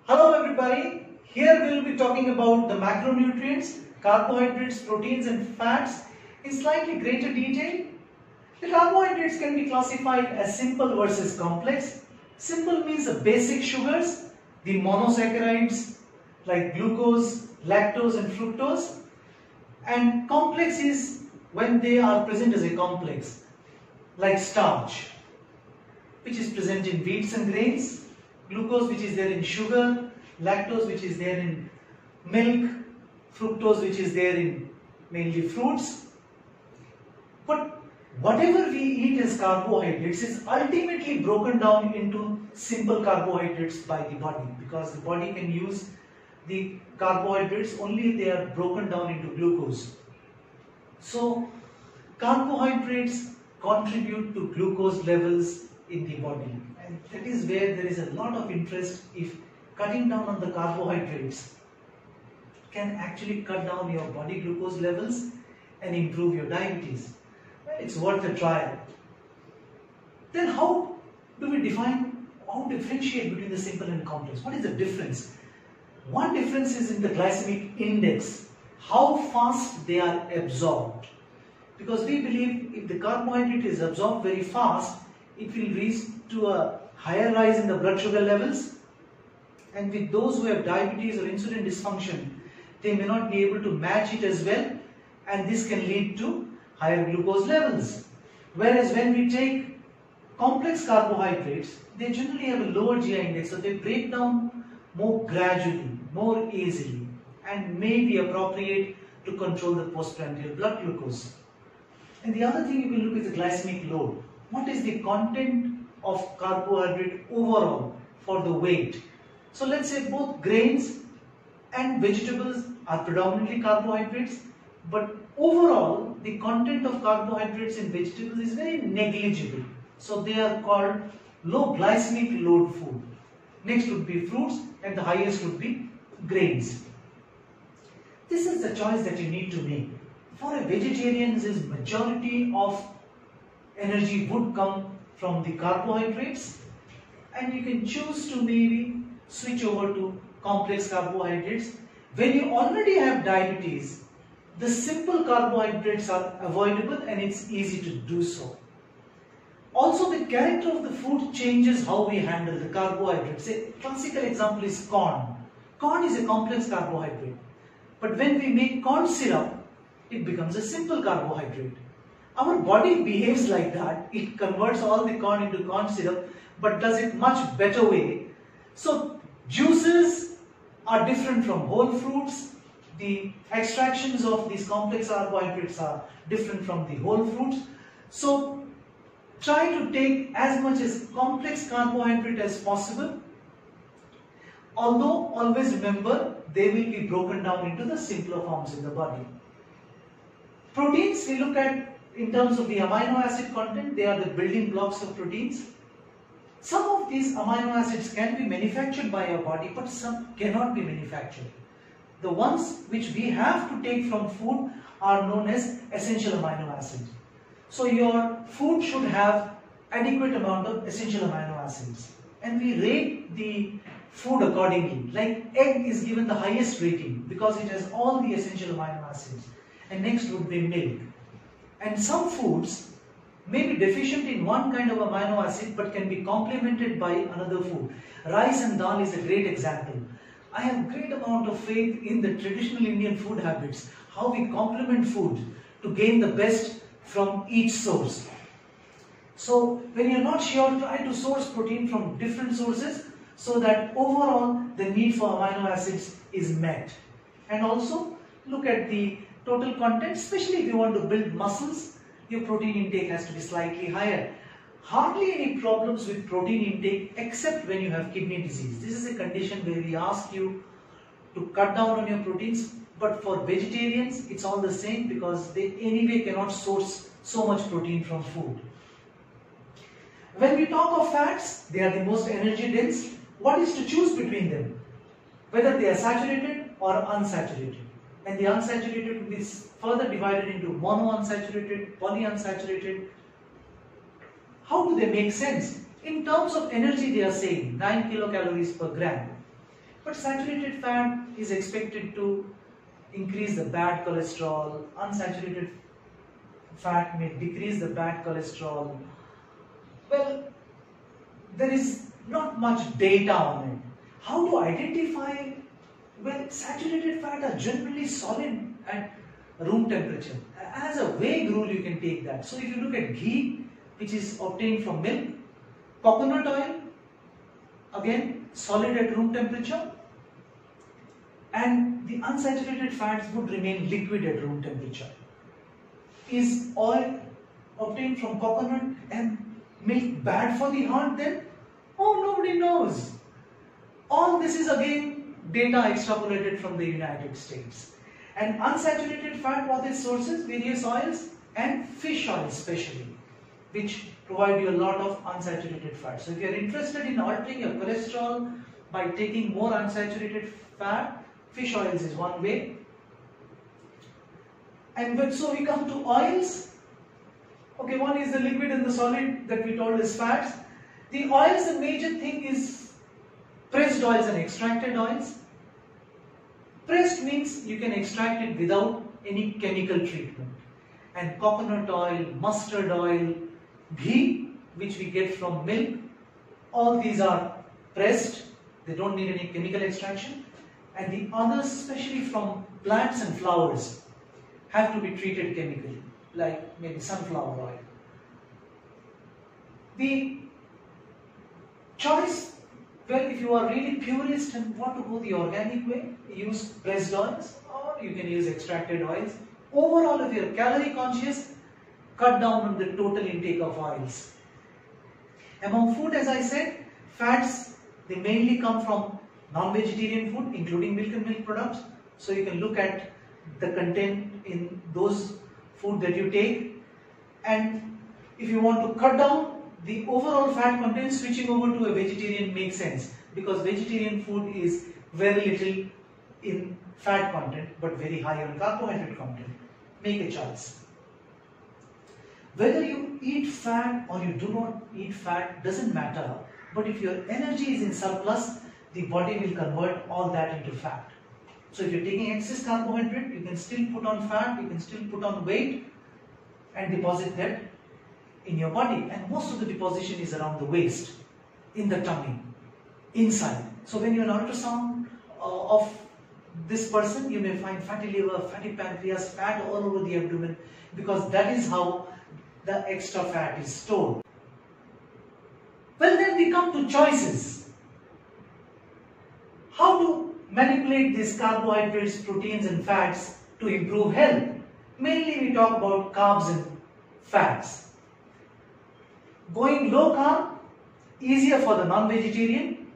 Hello everybody, here we will be talking about the macronutrients, carbohydrates, proteins and fats in slightly greater detail. The carbohydrates can be classified as simple versus complex. Simple means the basic sugars, the monosaccharides like glucose, lactose and fructose, and complex is when they are present as a complex like starch, which is present in wheats and grains, glucose which is there in sugar, lactose which is there in milk, fructose which is there in mainly fruits. But whatever we eat as carbohydrates is ultimately broken down into simple carbohydrates by the body, because the body can use the carbohydrates only if they are broken down into glucose. So carbohydrates contribute to glucose levels in the body, and that is where there is a lot of interest. If cutting down on the carbohydrates can actually cut down your body glucose levels and improve your diabetes, well, it's worth a trial. Then how do we differentiate between the simple and complex? What is the difference? One difference is in the glycemic index, how fast they are absorbed. Because we believe if the carbohydrate is absorbed very fast, it will reach to a higher rise in the blood sugar levels, and with those who have diabetes or insulin dysfunction, they may not be able to match it as well, and this can lead to higher glucose levels. Whereas when we take complex carbohydrates, they generally have a lower GI index, so they break down more gradually, more easily, and may be appropriate to control the postprandial blood glucose. And the other thing you will look is the glycemic load. What is the content of carbohydrate overall for the weight? So let's say both grains and vegetables are predominantly carbohydrates, but overall the content of carbohydrates in vegetables is very negligible. So they are called low glycemic load food. Next would be fruits, and the highest would be grains. This is the choice that you need to make. For a vegetarian, this majority of energy would come from the carbohydrates, and you can choose to maybe switch over to complex carbohydrates. When you already have diabetes, the simple carbohydrates are avoidable and it's easy to do so. Also, the character of the food changes how we handle the carbohydrates. A classical example is corn. Corn is a complex carbohydrate, but when we make corn syrup, it becomes a simple carbohydrate. Our body behaves like that. It converts all the corn into corn syrup, but does it much better way. So juices are different from whole fruits. The extractions of these complex carbohydrates are different from the whole fruits. So try to take as much as complex carbohydrate as possible. Although always remember, they will be broken down into the simpler forms in the body. Proteins we look at in terms of the amino acid content. They are the building blocks of proteins. Some of these amino acids can be manufactured by our body, but some cannot be manufactured. The ones which we have to take from food are known as essential amino acids. So your food should have adequate amount of essential amino acids, and we rate the food accordingly. Like egg is given the highest rating because it has all the essential amino acids, and next would be milk. And some foods may be deficient in one kind of amino acid but can be complemented by another food. Rice and dal is a great example. I have great amount of faith in the traditional Indian food habits, how we complement food to gain the best from each source. So when you're not sure, try to source protein from different sources so that overall the need for amino acids is met. And also look at the total content, especially if you want to build muscles, your protein intake has to be slightly higher. Hardly any problems with protein intake except when you have kidney disease. This is a condition where we ask you to cut down on your proteins, but for vegetarians it's all the same because they anyway cannot source so much protein from food. When we talk of fats, they are the most energy dense. What is to choose between them? Whether they are saturated or unsaturated. And the unsaturated will be further divided into monounsaturated, polyunsaturated. How do they make sense? In terms of energy, they are saying 9 kilocalories per gram. But saturated fat is expected to increase the bad cholesterol. Unsaturated fat may decrease the bad cholesterol. Well, there is not much data on it. How to identify? Well, saturated fat are generally solid at room temperature. As a vague rule, you can take that. So if you look at ghee, which is obtained from milk, coconut oil, again solid at room temperature, and the unsaturated fats would remain liquid at room temperature. Is oil obtained from coconut and milk bad for the heart then? Oh, nobody knows. All this is again data extrapolated from the United States. And unsaturated fat, what is sources? Various oils and fish oil especially, which provide you a lot of unsaturated fat. So if you are interested in altering your cholesterol by taking more unsaturated fat, fish oils is one way. And so we come to oils. Okay, one is the liquid and the solid that we told is fats. The oils, the major thing is pressed oils and extracted oils. Pressed means you can extract it without any chemical treatment. And coconut oil, mustard oil, ghee, which we get from milk, all these are pressed. They don't need any chemical extraction. And the others, especially from plants and flowers, have to be treated chemically, like maybe sunflower oil. The choice, well, if you are really purist and want to go the organic way, use pressed oils, or you can use extracted oils. Overall, if you are calorie conscious, cut down on the total intake of oils. Among food, as I said, fats, they mainly come from non-vegetarian food, including milk and milk products. So you can look at the content in those food that you take. And if you want to cut down the overall fat content, switching over to a vegetarian makes sense, because vegetarian food is very little in fat content but very high on carbohydrate content. Make a choice. Whether you eat fat or you do not eat fat doesn't matter, but if your energy is in surplus, the body will convert all that into fat. So if you're taking excess carbohydrate, you can still put on fat, you can still put on weight and deposit that in your body. And most of the deposition is around the waist, in the tummy, inside. So when you are an ultrasound of this person, you may find fatty liver, fatty pancreas, fat all over the abdomen, because that is how the extra fat is stored. Well, then we come to choices. How to manipulate these carbohydrates, proteins and fats to improve health? Mainly we talk about carbs and fats. Going low carb, easier for the non-vegetarian.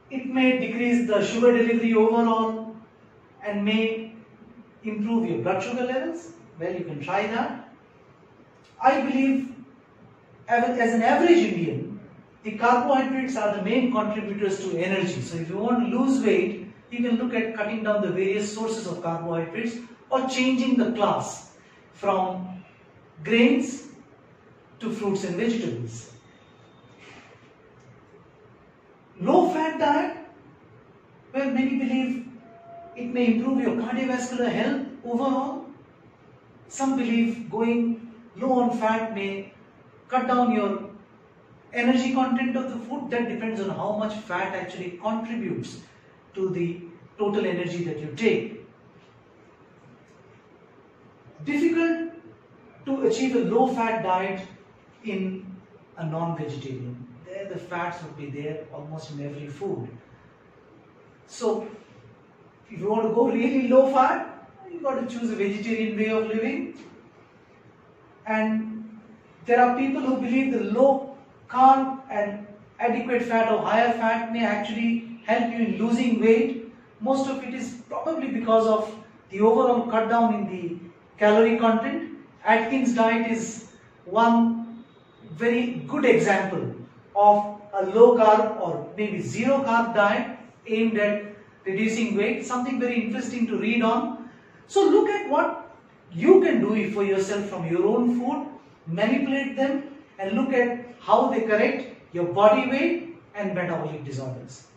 It may decrease the sugar delivery overall and may improve your blood sugar levels. Well, you can try that. I believe as an average Indian, the carbohydrates are the main contributors to energy. So if you want to lose weight, you can look at cutting down the various sources of carbohydrates or changing the class from grains to fruits and vegetables. Low fat diet, well, many believe it may improve your cardiovascular health overall. Some believe going low on fat may cut down your energy content of the food. That depends on how much fat actually contributes to the total energy that you take. Difficult to achieve a low fat diet in a non-vegetarian. There the fats would be there almost in every food. So if you want to go really low fat, you got to choose a vegetarian way of living. And there are people who believe the low carb and adequate fat or higher fat may actually help you in losing weight. Most of it is probably because of the overall cut down in the calorie content. Atkins diet is one very good example of a low carb or maybe zero carb diet aimed at reducing weight. Something very interesting to read on. So look at what you can do for yourself from your own food, manipulate them and look at how they correct your body weight and metabolic disorders.